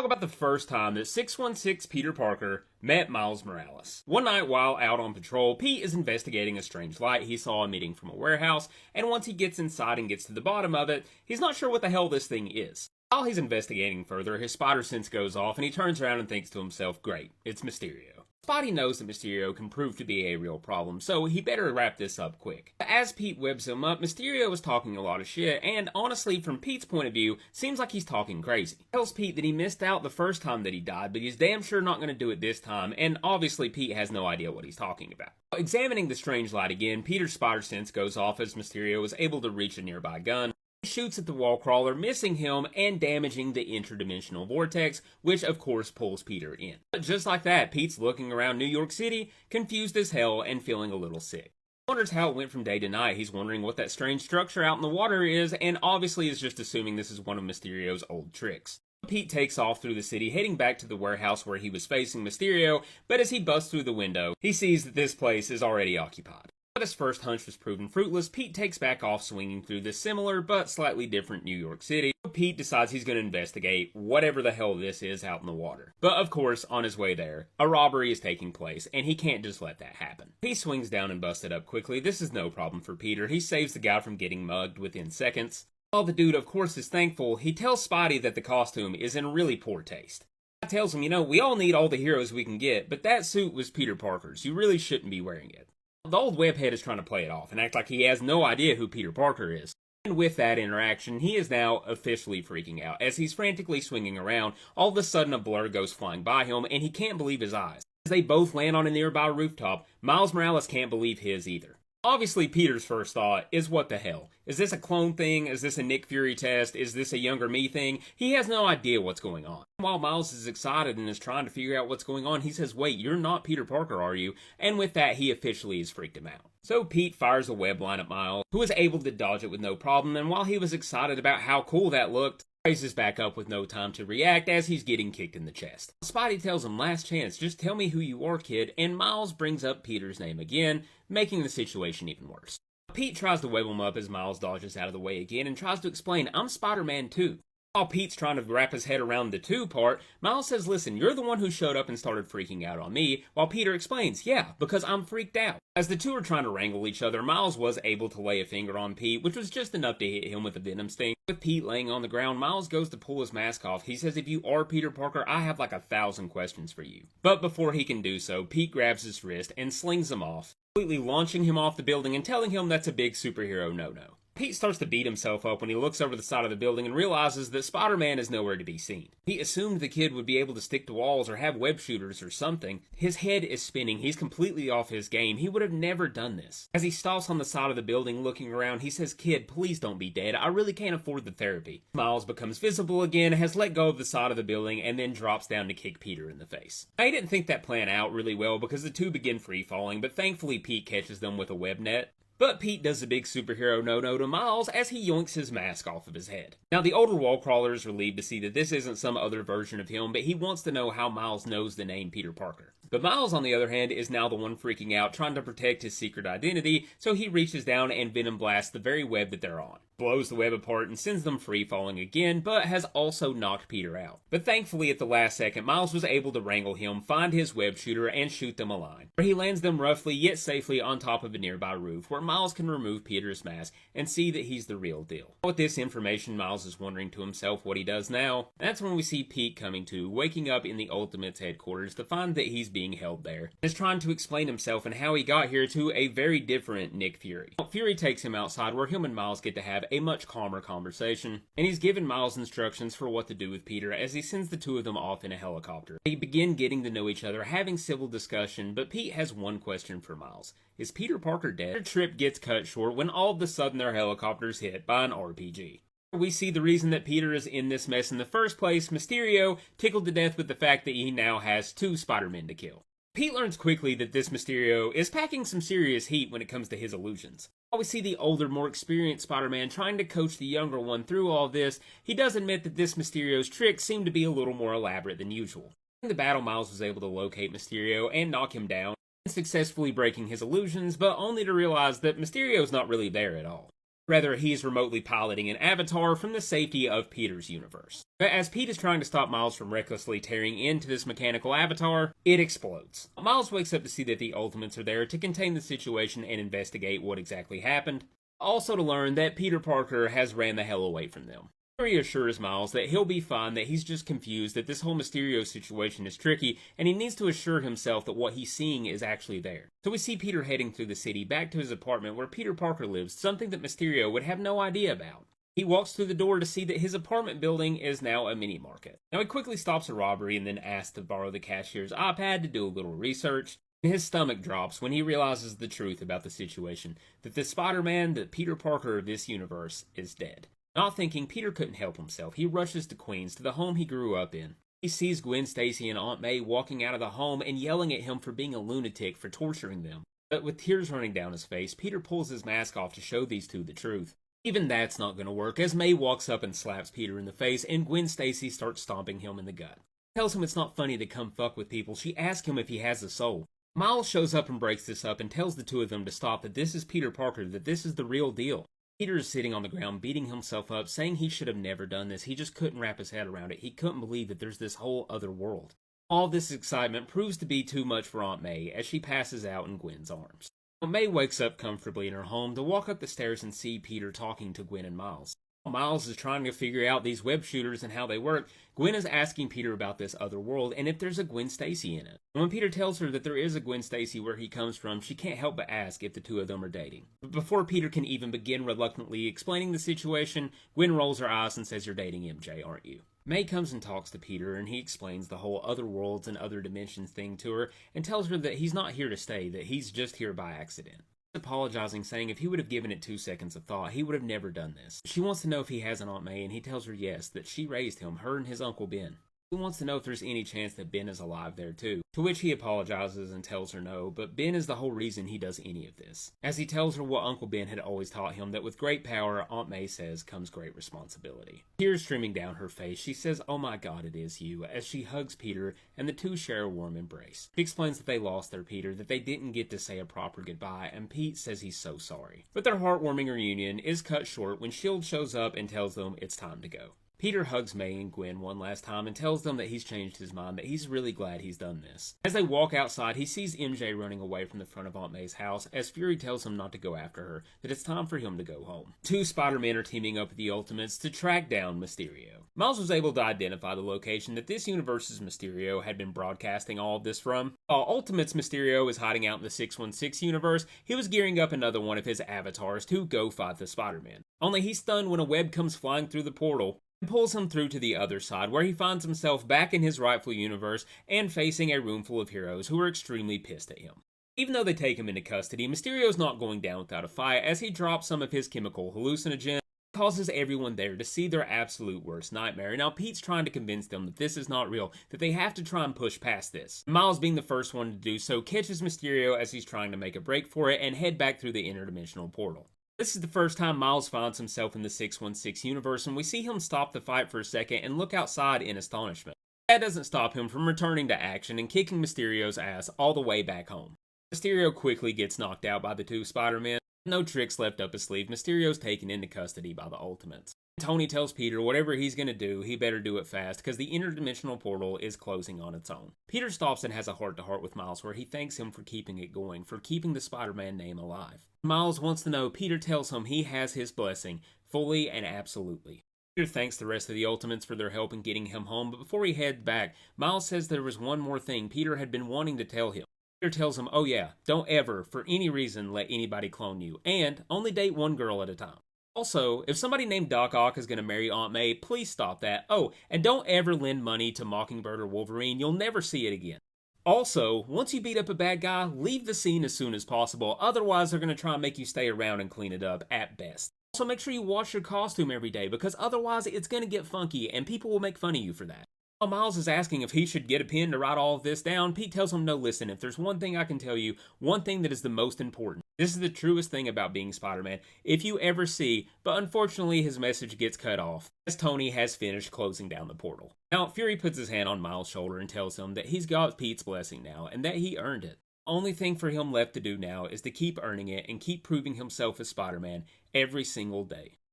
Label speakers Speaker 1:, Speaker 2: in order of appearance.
Speaker 1: about the first time that 616 Peter Parker met Miles Morales. One night while out on patrol, Pete is investigating a strange light he saw emitting from a warehouse, and once he gets inside and gets to the bottom of it, he's not sure what the hell this thing is. While he's investigating further, his spider sense goes off and he turns around and thinks to himself, great, it's Mysterio. Spotty knows that Mysterio can prove to be a real problem, so he better wrap this up quick. As Pete webs him up, Mysterio is talking a lot of shit, and honestly, from Pete's point of view, seems like he's talking crazy. He tells Pete that he missed out the first time that he died, but he's damn sure not going to do it this time, and obviously Pete has no idea what he's talking about. Examining the strange light again, Peter's spider sense goes off as Mysterio is able to reach a nearby gun. He shoots at the wall crawler, missing him and damaging the interdimensional vortex, which of course pulls Peter in. But just like that, Pete's looking around New York City, confused as hell and feeling a little sick. He wonders how it went from day to night. He's wondering what that strange structure out in the water is, and obviously is just assuming this is one of Mysterio's old tricks. Pete takes off through the city, heading back to the warehouse where he was facing Mysterio, but as he busts through the window, he sees that this place is already occupied. But his first hunch was proven fruitless. Pete takes back off swinging through this similar but slightly different New York City. Pete decides he's going to investigate whatever the hell this is out in the water. But of course, on his way there, a robbery is taking place, and he can't just let that happen. He swings down and busts it up quickly. This is no problem for Peter. He saves the guy from getting mugged within seconds. While the dude, of course, is thankful, he tells Spotty that the costume is in really poor taste. He tells him, we all need all the heroes we can get, but that suit was Peter Parker's. You really shouldn't be wearing it. The old webhead is trying to play it off and act like he has no idea who Peter Parker is. And with that interaction, he is now officially freaking out. As he's frantically swinging around, all of a sudden a blur goes flying by him and he can't believe his eyes. As they both land on a nearby rooftop, Miles Morales can't believe his either. Obviously, Peter's first thought is, what the hell? Is this a clone thing? Is this a Nick Fury test? Is this a younger me thing? He has no idea what's going on. While Miles is excited and is trying to figure out what's going on, he says, wait, you're not Peter Parker, are you? And with that, he officially has freaked him out. So Pete fires a web line at Miles, who was able to dodge it with no problem, and while he was excited about how cool that looked, raises back up with no time to react as he's getting kicked in the chest. Spotty tells him, last chance, just tell me who you are, kid, and Miles brings up Peter's name again, making the situation even worse. Pete tries to web him up as Miles dodges out of the way again and tries to explain, I'm Spider-Man too. While Pete's trying to wrap his head around the two part, Miles says, listen, you're the one who showed up and started freaking out on me, while Peter explains, yeah, because I'm freaked out. As the two are trying to wrangle each other, Miles was able to lay a finger on Pete, which was just enough to hit him with a venom sting. With Pete laying on the ground, Miles goes to pull his mask off. He says, if you are Peter Parker, I have like 1,000 questions for you. But before he can do so, Pete grabs his wrist and slings him off, completely launching him off the building and telling him that's a big superhero no-no. Pete starts to beat himself up when he looks over the side of the building and realizes that Spider-Man is nowhere to be seen. He assumed the kid would be able to stick to walls or have web shooters or something. His head is spinning. He's completely off his game. He would have never done this. As he stalks on the side of the building looking around, he says, kid, please don't be dead. I really can't afford the therapy. Miles becomes visible again, has let go of the side of the building, and then drops down to kick Peter in the face. I didn't think that plan out really well because the two begin free-falling, but thankfully Pete catches them with a web net. But Pete does a big superhero no-no to Miles as he yoinks his mask off of his head. Now, the older wall crawler is relieved to see that this isn't some other version of him, but he wants to know how Miles knows the name Peter Parker. But Miles, on the other hand, is now the one freaking out, trying to protect his secret identity, so he reaches down and venom blasts the very web that they're on. Blows the web apart and sends them free-falling again, but has also knocked Peter out. But thankfully, at the last second, Miles was able to wrangle him, find his web shooter, and shoot them a line, where he lands them roughly yet safely on top of a nearby roof, where Miles can remove Peter's mask and see that he's the real deal. With this information, Miles is wondering to himself what he does now. That's when we see Pete coming to, waking up in the Ultimates headquarters to find that he's being held there. He's trying to explain himself and how he got here to a very different Nick Fury. Fury takes him outside where him and Miles get to have a much calmer conversation, and he's given Miles instructions for what to do with Peter as he sends the two of them off in a helicopter. They begin getting to know each other, having civil discussion, but Pete has one question for Miles. Is Peter Parker dead? Their trip gets cut short when all of a sudden their helicopter's hit by an RPG. We see the reason that Peter is in this mess in the first place, Mysterio, tickled to death with the fact that he now has 2 Spider-Men to kill. Pete learns quickly that this Mysterio is packing some serious heat when it comes to his illusions. While we see the older, more experienced Spider-Man trying to coach the younger one through all this, he does admit that this Mysterio's tricks seem to be a little more elaborate than usual. In the battle, Miles was able to locate Mysterio and knock him down, successfully breaking his illusions, but only to realize that Mysterio's not really there at all. Rather, he is remotely piloting an avatar from the safety of Peter's universe. But as Pete is trying to stop Miles from recklessly tearing into this mechanical avatar, it explodes. Miles wakes up to see that the Ultimates are there to contain the situation and investigate what exactly happened. Also to learn that Peter Parker has ran the hell away from them. He assures Miles that he'll be fine, that he's just confused, that this whole Mysterio situation is tricky, and he needs to assure himself that what he's seeing is actually there. So we see Peter heading through the city back to his apartment where Peter Parker lives, something that Mysterio would have no idea about. He walks through the door to see that his apartment building is now a mini-market. Now he quickly stops a robbery and then asks to borrow the cashier's iPad to do a little research. His stomach drops when he realizes the truth about the situation, that the Spider-Man, the Peter Parker of this universe, is dead. Not thinking, Peter couldn't help himself. He rushes to Queens, to the home he grew up in. He sees Gwen Stacy and Aunt May walking out of the home and yelling at him for being a lunatic, for torturing them. But with tears running down his face, Peter pulls his mask off to show these two the truth. Even that's not going to work, as May walks up and slaps Peter in the face, and Gwen Stacy starts stomping him in the gut. Tells him it's not funny to come fuck with people. She asks him if he has a soul. Miles shows up and breaks this up and tells the two of them to stop, that this is Peter Parker, that this is the real deal. Peter is sitting on the ground, beating himself up, saying he should have never done this. He just couldn't wrap his head around it. He couldn't believe that there's this whole other world. All this excitement proves to be too much for Aunt May as she passes out in Gwen's arms. May wakes up comfortably in her home to walk up the stairs and see Peter talking to Gwen and Miles. Miles is trying to figure out these web shooters and how they work. Gwen is asking Peter about this other world and if there's a Gwen Stacy in it. And when Peter tells her that there is a Gwen Stacy where he comes from, she can't help but ask if the two of them are dating. But before Peter can even begin reluctantly explaining the situation, Gwen rolls her eyes and says, "You're dating MJ, aren't you?" May comes and talks to Peter, and he explains the whole other worlds and other dimensions thing to her, and tells her that he's not here to stay, that he's just here by accident. Apologizing, saying if he would have given it 2 seconds of thought, he would have never done this. She wants to know if he has an Aunt May, and he tells her yes, that she raised him, her and his Uncle Ben. He wants to know if there's any chance that Ben is alive there too, to which he apologizes and tells her no, but Ben is the whole reason he does any of this. As he tells her what Uncle Ben had always taught him, that with great power, Aunt May says, comes great responsibility. Tears streaming down her face, she says, "Oh my God, it is you," as she hugs Peter, and the two share a warm embrace. She explains that they lost their Peter, that they didn't get to say a proper goodbye, and Pete says he's so sorry. But their heartwarming reunion is cut short when S.H.I.E.L.D. shows up and tells them it's time to go. Peter hugs May and Gwen one last time and tells them that he's changed his mind, that he's really glad he's done this. As they walk outside, he sees MJ running away from the front of Aunt May's house as Fury tells him not to go after her, that it's time for him to go home. Two Spider-Men are teaming up with the Ultimates to track down Mysterio. Miles was able to identify the location that this universe's Mysterio had been broadcasting all of this from. While Ultimate's Mysterio is hiding out in the 616 universe, he was gearing up another one of his avatars to go fight the Spider-Man. Only he's stunned when a web comes flying through the portal and pulls him through to the other side, where he finds himself back in his rightful universe and facing a room full of heroes who are extremely pissed at him. Even though they take him into custody, Mysterio's not going down without a fight, as he drops some of his chemical hallucinogen, causes everyone there to see their absolute worst nightmare. Now Pete's trying to convince them that this is not real, that they have to try and push past this. Miles, being the first one to do so, catches Mysterio as he's trying to make a break for it and head back through the interdimensional portal. This is the first time Miles finds himself in the 616 universe, and we see him stop the fight for a second and look outside in astonishment. That doesn't stop him from returning to action and kicking Mysterio's ass all the way back home. Mysterio quickly gets knocked out by the two Spider-Men. No tricks left up his sleeve, Mysterio's taken into custody by the Ultimates. Tony tells Peter whatever he's gonna do, he better do it fast, because the interdimensional portal is closing on its own. Peter stops and has a heart-to-heart with Miles where he thanks him for keeping it going, for keeping the Spider-Man name alive. Miles wants to know, Peter tells him he has his blessing, fully and absolutely. Peter thanks the rest of the Ultimates for their help in getting him home, but before he heads back, Miles says there was one more thing Peter had been wanting to tell him. Peter tells him, oh yeah, don't ever, for any reason, let anybody clone you, and only date one girl at a time. Also, if somebody named Doc Ock is going to marry Aunt May, please stop that. Oh, and don't ever lend money to Mockingbird or Wolverine, you'll never see it again. Also, once you beat up a bad guy, leave the scene as soon as possible, otherwise they're going to try and make you stay around and clean it up, at best. Also, make sure you wash your costume every day, because otherwise it's going to get funky, and people will make fun of you for that. While Miles is asking if he should get a pen to write all of this down, Pete tells him, no, listen, if there's one thing I can tell you, one thing that is the most important, this is the truest thing about being Spider-Man, if you ever see, but unfortunately his message gets cut off, as Tony has finished closing down the portal. Now, Fury puts his hand on Miles' shoulder and tells him that he's got Pete's blessing now, and that he earned it. only thing for him left to do now is to keep earning it and keep proving himself as Spider-Man every single day.